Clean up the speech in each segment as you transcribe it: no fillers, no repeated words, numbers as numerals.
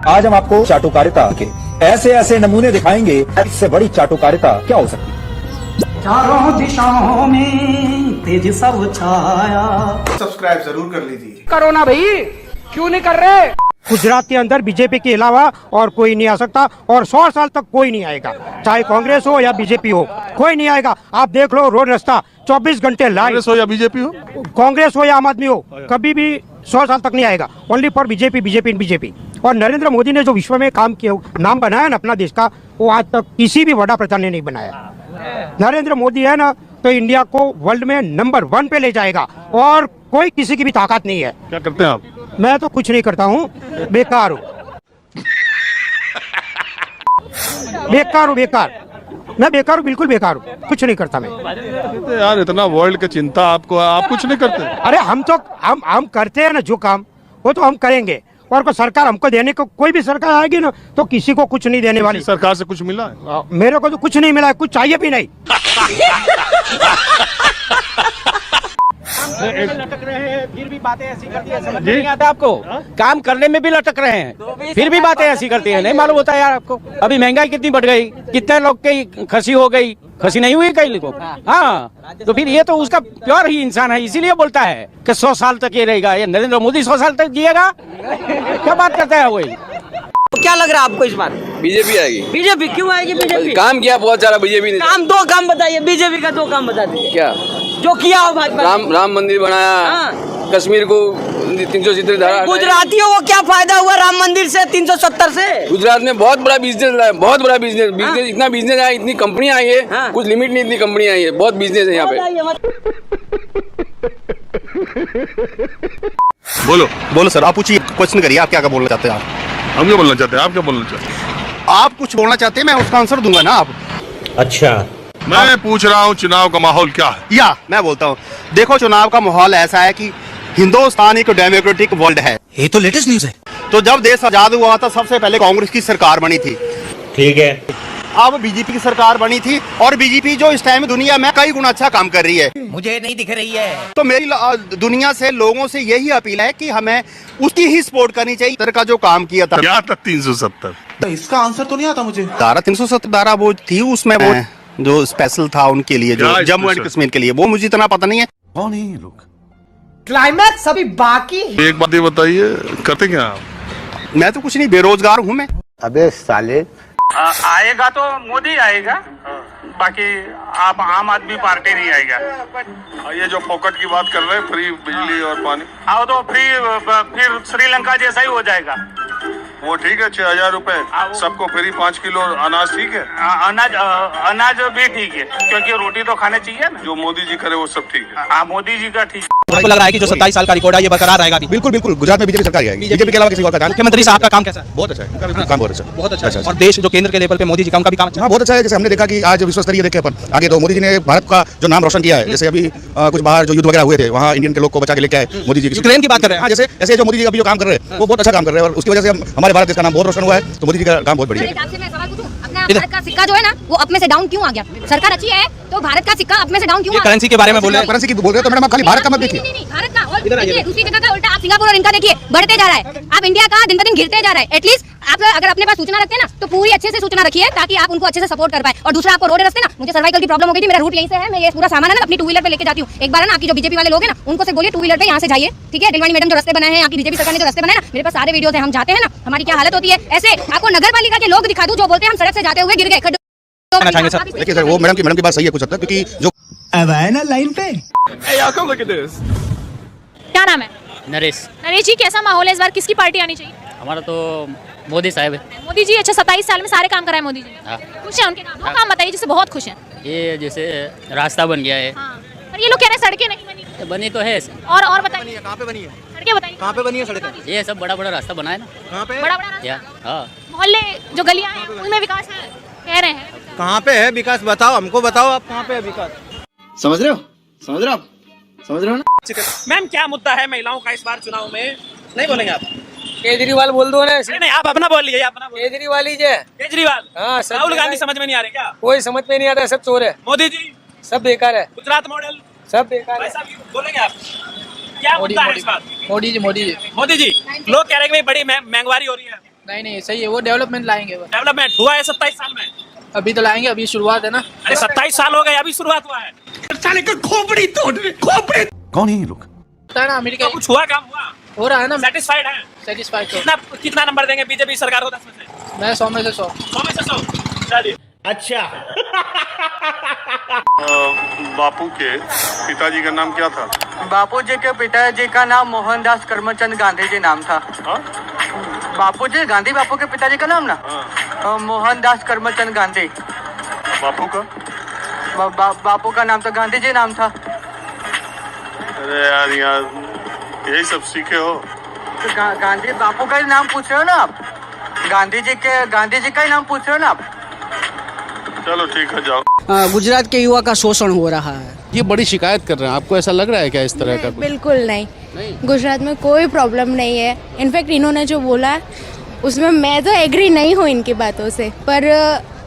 आज हम आपको चाटुकारिता के ऐसे ऐसे नमूने दिखाएंगे, इससे बड़ी चाटुकारिता क्या हो सकती है। चारों दिशाओं में तेज सब छाया। सब्सक्राइब जरूर कर लीजिए। करो ना भाई, क्यों नहीं कर रहे। गुजरात के अंदर बीजेपी के अलावा और कोई नहीं आ सकता और 100 साल तक कोई नहीं आएगा, चाहे कांग्रेस हो या बीजेपी हो, कोई नहीं आएगा। आप देख लो रोड रास्ता 24 घंटे लाइव, कांग्रेस हो या बीजेपी हो, कांग्रेस हो या आम आदमी हो, कभी भी 100 साल तक नहीं आएगा। Only for BJP, BJP in BJP. और नरेंद्र मोदी ने जो विश्व में काम किया, नाम बनाया ना अपना देश का, वो आज तक किसी भी बड़ा प्रधान ने नहीं बनाया। नरेंद्र मोदी है ना, तो इंडिया को वर्ल्ड में नंबर 1 पे ले जाएगा और कोई किसी की भी ताकत नहीं है। क्या करते हैं आप? मैं तो कुछ नहीं करता हूँ, बेकार हूँ, बेकार हूँ, बेकार। मैं बेकार हूँ, बिल्कुल बेकार हूँ, कुछ नहीं करता मैं। यार इतना वर्ल्ड की चिंता आपको, आप कुछ नहीं करते? अरे हम तो हम करते हैं ना जो काम, वो तो हम करेंगे। और को सरकार हमको देने को, कोई भी सरकार आएगी ना तो किसी को कुछ नहीं देने वाली। सरकार से कुछ मिला है? मेरे को तो कुछ नहीं मिला है, कुछ चाहिए भी नहीं। लटक रहे हैं, फिर भी बातें ऐसी करती है, समझ नहीं आता आपको। काम करने में भी लटक रहे हैं, फिर भी बातें ऐसी करती है। नहीं मालूम होता यार आपको। अभी महंगाई कितनी बढ़ गई, कितने लोग की खसी हो गई, खसी नहीं हुई कई लोगों। हाँ, तो फिर ये तो उसका प्योर ही इंसान है, इसीलिए बोलता है कि 100 साल तक ये रहेगा। ये नरेंद्र मोदी 100 साल तक जिएगा, क्या बात करता है वही। क्या लग रहा है आपको इस बार? बीजेपी आएगी। बीजेपी क्यों आएगी? बीजेपी काम किया बहुत सारा बीजेपी ने। दो काम बताइए, बीजेपी का 2 काम बता दीजिए। क्या जो किया हो भाजपा? राम मंदिर बनाया। हाँ। कश्मीर को 370 धारा। गुजरातियों को क्या फायदा हुआ राम मंदिर से, 370 से? गुजरात में बहुत बड़ा बिजनेस लाया, बहुत बड़ा बिजनेस। इतना बिजनेस आया, इतनी कंपनी आई है। हाँ। कुछ लिमिट नहीं, इतनी कंपनी आई है, बहुत बिजनेस है यहाँ पे। बोलो सर, आप पूछिए, क्वेश्चन करिए, आप क्या बोलना चाहते हैं? हम क्या बोलना चाहते हैं, आप क्या बोलना चाहते हैं? आप कुछ बोलना चाहते हैं, मैं उसका आंसर दूंगा ना। आप अच्छा, मैं पूछ रहा हूँ चुनाव का माहौल क्या है? या मैं बोलता हूँ, देखो चुनाव का माहौल ऐसा है कि हिंदुस्तान एक डेमोक्रेटिक वर्ल्ड है। ये तो लेटेस्ट न्यूज है। तो जब देश आजाद हुआ था, सबसे पहले कांग्रेस की सरकार बनी थी, ठीक है। अब बीजेपी की सरकार बनी थी और बीजेपी जो इस टाइम दुनिया में कई गुना अच्छा काम कर रही है, मुझे नहीं दिख रही है। तो मेरी दुनिया से, लोगों से यही अपील है कि हमें उसकी ही सपोर्ट करनी चाहिए। तरह का जो काम किया था, क्या था 370? इसका आंसर तो नहीं आता मुझे। धारा 370 धारा वो थी, उसमें वो जो स्पेशल था उनके लिए, जो जम्मू एंड कश्मीर के लिए, वो मुझे इतना पता नहीं है। कौन है ये लोग? क्लाइमैक्स अभी बाकी। एक बात ये बताइए, करते क्या आप? मैं तो कुछ नहीं, बेरोजगार हूँ मैं। अबे साले, आएगा तो मोदी आएगा, बाकी आप आम आदमी पार्टी नहीं आएगा। ये जो फोकट की बात कर रहे हैं, फ्री बिजली और पानी, आओ तो फिर श्रीलंका जैसा ही हो जाएगा। वो ठीक है। 6000 रुपए सबको फ्री, 5 किलो अनाज, ठीक है। अनाज भी ठीक है, क्योंकि रोटी तो खाने चाहिए ना। जो मोदी जी करे वो सब ठीक है। हाँ, मोदी जी का ठीक। आपको लग रहा है कि जो 27 साल का रिकॉर्ड है ये बरकरार रहेगा? बिल्कुल बिल्कुल, गुजरात में बीजेपी सरकार आएगी, बीजेपी के अलावा किसी और का। मुख्यमंत्री साहब का काम कैसा है? बहुत अच्छा है, काम बहुत अच्छा, बहुत अच्छा। और देश जो केंद्र के लेवल पे मोदी जी का उनका भी काम हाँ बहुत अच्छा है। जैसे हमने देखा कि आज विश्व स्तरीय देखे अपन आगे, तो मोदी जी ने भारत का जो नाम रोशन किया है। जैसे अभी कुछ बाहर जो युद्ध वगैरह हुए थे, वहाँ इंडियन के लोग को बचा के लेके आए मोदी जी। यूक्रेन की बात कर रहे हैं। जैसे ऐसे जो मोदी जी अभी जो काम कर रहे हैं, वो बहुत अच्छा काम कर रहे हैं और उसकी वजह से हमारे भारत देश का नाम बहुत रोशन हुआ है। तो मोदी जी का काम बहुत बढ़िया है। भारत का सिक्का जो है ना, वो अप में से डाउन क्यों आ गया? सरकार अच्छी है तो भारत का सिक्का अप में से डाउन क्यों? करेंसी के बारे में बोल रहे हैं। करेंसी की बोल रहे हो तो मैडम आप खाली भारत का मत देखिए। नहीं, भारत का और दूसरी जगह का उल्टा आप सिंगापुर और इनका देखिए, बढ़ते जा रहा है। आप इंडिया का दिन ब दिन गिरते जा रहा है। एटलीस्ट आप अगर अपने पास सूचना रखते हैं ना, तो पूरी अच्छे से सूचना रखिए, ताकि आप उनको अच्छे से सपोर्ट कर पाए। और दूसरा, आपको रोड रास्ते ना, मुझे सर्वाइकल की प्रॉब्लम हो गई थी, मेरा रूट यहीं से है, मैं ये पूरा सामान है ना अपनी 2 व्हीलर पे लेके जाती हूँ। एक बार ना आपकी जो बीजेपी वाले लोग हैं ना, उनको से बोलिए 2 व्हीलर पे यहाँ से जाइए, ठीक है। दिलवानी मैडम जो रास्ते बनाए हैं, आपकी बीजेपी सरकार ने जो रास्ते बनाए ना, मेरे पास सारे वीडियोस हैं। हम जाते हैं ना, हमारी क्या हालत होती है। ऐसे आपको नगर पालिका के लोग दिखा दूं जो बोलते हैं हम सड़क से जाते हुए गिर गए। देखिए सर, वो मैडम की बात सही है कुछ हद तक, क्योंकि जो अब आए ना लाइन पे। क्या नाम है? नरेश। नरेश जी, कैसा माहौल है इस बार? किसकी पार्टी आनी चाहिए? हमारा तो मोदी साहब है। मोदी जी, अच्छा 27 साल में सारे काम कराए मोदी जी ने। हाँ। खुश हैं उनके काम? वो काम बताइए जिससे बहुत खुश हैं। ये जैसे रास्ता बन गया है। हाँ। पर ये लोग कह रहे हैं सड़कें नहीं बनी। तो बनी तो है। और बताइए, कहाँ पे बनी है? सड़कें बताइए, कहाँ पे बनी है सड़कें? ये सब बड़ा बड़ा रास्ता बना है ना। कहाँ पे? बड़ा रास्ता। हाँ, मोहल्ले जो गलियां हैं उनमें विकास है कह रहे हैं। कहाँ पे है विकास? बताओ, हमको बताओ, आप कहाँ पे है विकास? समझ रहे हो? समझ रहे हो ना? मैम, क्या मुद्दा है महिलाओं का इस बार चुनाव में? नहीं बोलेंगे आप? केजरीवाल बोल दो ना। नहीं, आप अपना बोल लीजिए, अपना बोल। केजरीवाल ही जे। केजरीवाल? हाँ, राहुल गांधी समझ में नहीं आ रहे क्या? कोई समझ में नहीं आता, सब चोर है। मोदी जी सब बेकार है। गुजरात मॉडल सब बेकार है। बोलेंगे आप? क्या मुद्दा है इस बार? मोदी जी मोदी जी, लोग कह रहे हैं कि भाई बड़ी महंगाई हो रही है, नहीं नहीं सही है, वो डेवलपमेंट लाएंगे। वो डेवलपमेंट हुआ है 27 साल में? अभी तो लाएंगे, अभी शुरुआत है ना। अरे 27 साल हो गए, अभी शुरुआत हुआ है। साले का खोपड़ी तोड़, खोपड़ी। कौन है ये लोग? पता है ना, अमेरिका कुछ हुआ, काम हुआ, हो रहा है ना। सेटिस्फाइड है? सेटिस्फाइड। कितना नंबर देंगे बीजेपी सरकार को 10 में से? मैं 100 में से 100। 100 में से 100। चलिए। अच्छा। बापू के पिताजी का नाम क्या था? बापू जी के पिताजी का नाम मोहनदास करमचंद गांधी जी नाम था। बापू जी, गांधी बापू के पिताजी का नाम ना मोहनदास करमचंद गांधी। बापू का? बापू का नाम तो गांधी जी नाम था। अरे यार यही सब सीखे हो? तो गांधी बापू का ही नाम पूछ रहे हो ना आप? गांधी जी का ही नाम पूछ रहे हो ना आप? चलो ठीक है, जाओ। गुजरात के युवा का शोषण हो रहा है। ये बड़ी शिकायत कर रहे हैं, आपको ऐसा लग रहा है क्या इस तरह का? बिल्कुल नहीं, गुजरात में कोई प्रॉब्लम नहीं है। इनफैक्ट इन्होंने जो बोला उसमें मैं तो एग्री नहीं हूँ इनकी बातों से, पर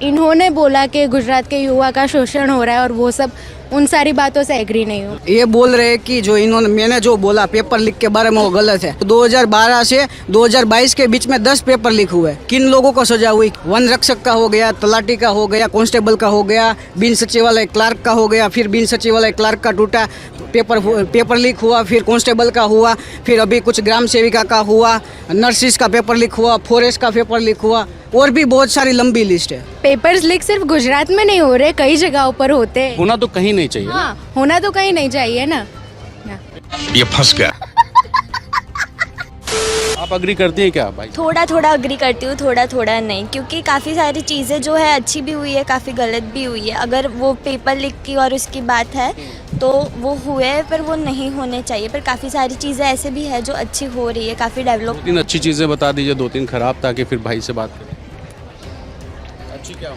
इन्होंने बोला कि गुजरात के युवा का शोषण हो रहा है और वो सब, उन सारी बातों से एग्री नहीं हूँ। ये बोल रहे हैं कि जो इन्होंने, मैंने जो बोला पेपर लीक के बारे में वो गलत है। 2012 से 2022 के बीच में 10 पेपर लीक हुए। किन लोगों को सजा हुई? वन रक्षक का हो गया, तलाटी का हो गया, कांस्टेबल का हो गया, बिन सचिवालय क्लार्क का हो गया, फिर बिन सचिवालय क्लार्क का टूटा, पेपर लीक हुआ, फिर कांस्टेबल का हुआ, फिर अभी कुछ ग्राम सेविका का हुआ, नर्सिस का पेपर लीक हुआ, फॉरेस्ट का पेपर लीक हुआ, और भी बहुत सारी लंबी लिस्ट है। पेपर्स लीक सिर्फ गुजरात में नहीं हो रहे, कई जगहों पर होते हैं। होना तो कहीं नहीं चाहिए। हाँ, होना तो कहीं नहीं चाहिए ना। ये फंस गया। आप अग्री करती हैं क्या भाई? थोड़ा थोड़ा अग्री करती हूँ, थोड़ा थोड़ा नहीं, क्योंकि काफ़ी सारी चीज़ें जो है अच्छी भी हुई है, काफ़ी गलत भी हुई है। अगर वो पेपर लीक की और उसकी बात है तो वो हुए, पर वो नहीं होने चाहिए। पर काफ़ी सारी चीज़ें ऐसे भी है जो अच्छी हो रही है, काफ़ी डेवलप। 2-3 अच्छी चीज़ें बता दीजिए, 2-3 खराब, ताकि फिर भाई से बात करें। अच्छी क्या हो?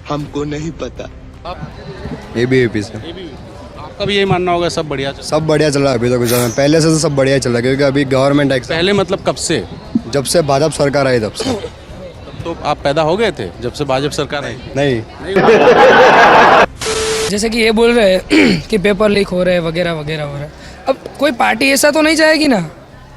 हमको नहीं पता। ABVP से। आपका भी यही मानना होगा सब बढ़िया चल? सब बढ़िया चल रहा है अभी तो गुजरात में, पहले से तो सब बढ़िया चल रहा है, क्योंकि अभी गवर्नमेंट एक्शन। पहले मतलब कब से? जब से भाजपा सरकार आई तब से। तब तो आप पैदा हो गए थे जब से भाजपा सरकार आई? नहीं। जैसे कि ये बोल रहे हैं कि पेपर लीक हो रहे हैं वगैरह वगैरह हो रहा है। अब कोई पार्टी ऐसा तो नहीं चाहेगी ना,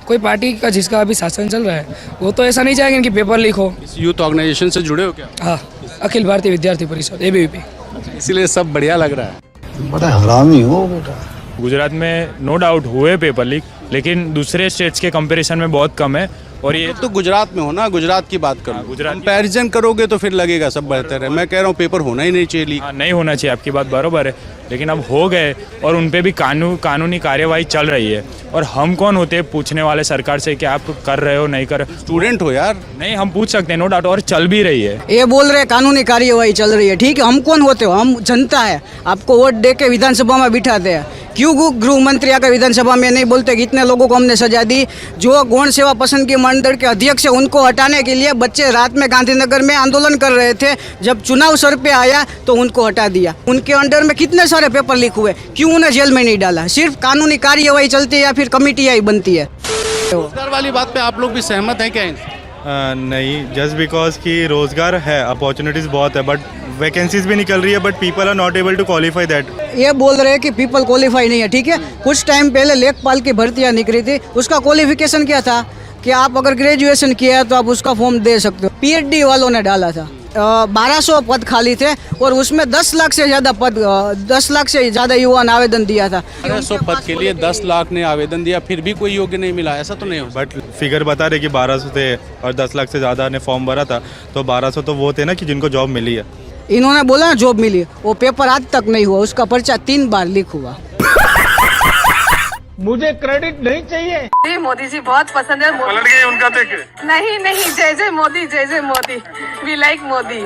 कोई पार्टी का जिसका अभी शासन चल रहा है वो तो ऐसा नहीं चाहेंगे कि पेपर लीक हो। इस यूथ ऑर्गेनाइजेशन से जुड़े हो क्या? हाँ, अखिल भारतीय विद्यार्थी परिषद ABVP। इसीलिए सब बढ़िया लग रहा है। बड़ा हरामी हो बेटा। गुजरात में नो डाउट हुए पेपर लीक, लेकिन दूसरे स्टेट्स के कंपैरिजन में बहुत कम है। और ये तो गुजरात में हो ना, गुजरात की बात करो। गुजरात कंपैरिजन करोगे तो फिर लगेगा सब बेहतर है। मैं कह रहा हूँ पेपर होना ही नहीं चाहिए लीक। नहीं होना चाहिए, आपकी बात बरोबर है, लेकिन अब हो गए और उन पे भी कानूनी कार्यवाही चल रही है। और हम कौन होते हैं पूछने वाले सरकार से कि आप कर रहे हो नहीं कर? स्टूडेंट हो यार। नहीं, हम पूछ सकते हैं, नो डाउट, और चल भी रही है। ये बोल रहे कानूनी कार्यवाही चल रही है, ठीक है, हम कौन होते हो? हम जनता है, आपको वोट दे के विधानसभा में बिठाते हैं। क्यों गृह मंत्री आकर विधानसभा में नहीं बोलते कि इतने लोगों को हमने सजा दी? जो गौण सेवा पसंदगी मंडल के अध्यक्ष है उनको हटाने के लिए बच्चे रात में गांधीनगर में आंदोलन कर रहे थे। जब चुनाव सर पे आया तो उनको हटा दिया। उनके अंडर में कितने सारे पेपर लीक हुए, क्यों उन्हें जेल में नहीं डाला? सिर्फ कानूनी कार्यवाही चलती है या फिर कमेटियाँ ही बनती है? रोजगार वाली बात पे आप लोग भी सहमत हैं क्या? नहीं, जस्ट बिकॉज कि रोजगार है, अपॉर्चुनिटीज बहुत है, बट वैकेंसीज भी निकल रही है, but people are not able to qualify that. ये बोल रहे हैं कि पीपल क्वालिफाई नहीं है, ठीक है। कुछ टाइम पहले लेखपाल की भर्तियां निकली थी, उसका क्वालिफिकेशन क्या था कि आप अगर ग्रेजुएशन किया है तो आप उसका फॉर्म दे सकते हो। PhD वालों ने डाला था, 1200 पद खाली थे और उसमें 10 लाख से ज़्यादा युवा ने आवेदन दिया था। 1200 पद के लिए 10 लाख ने आवेदन दिया, फिर भी कोई योग्य नहीं मिला, ऐसा तो नहीं हो? बट फिगर बता रहे कि 1200 थे और 10 लाख से ज़्यादा ने फॉर्म भरा था, तो 1200 तो वो थे ना कि जिनको जॉब मिली है। इन्होंने बोला ना जॉब मिली, वो पेपर आज तक नहीं हुआ, उसका पर्चा 3 बार लीक हुआ। मुझे क्रेडिट नहीं चाहिए। मोदी जी बहुत पसंद है। पलट गए उनका देख के? नहीं, जय जय मोदी, जय जय मोदी, वी लाइक मोदी।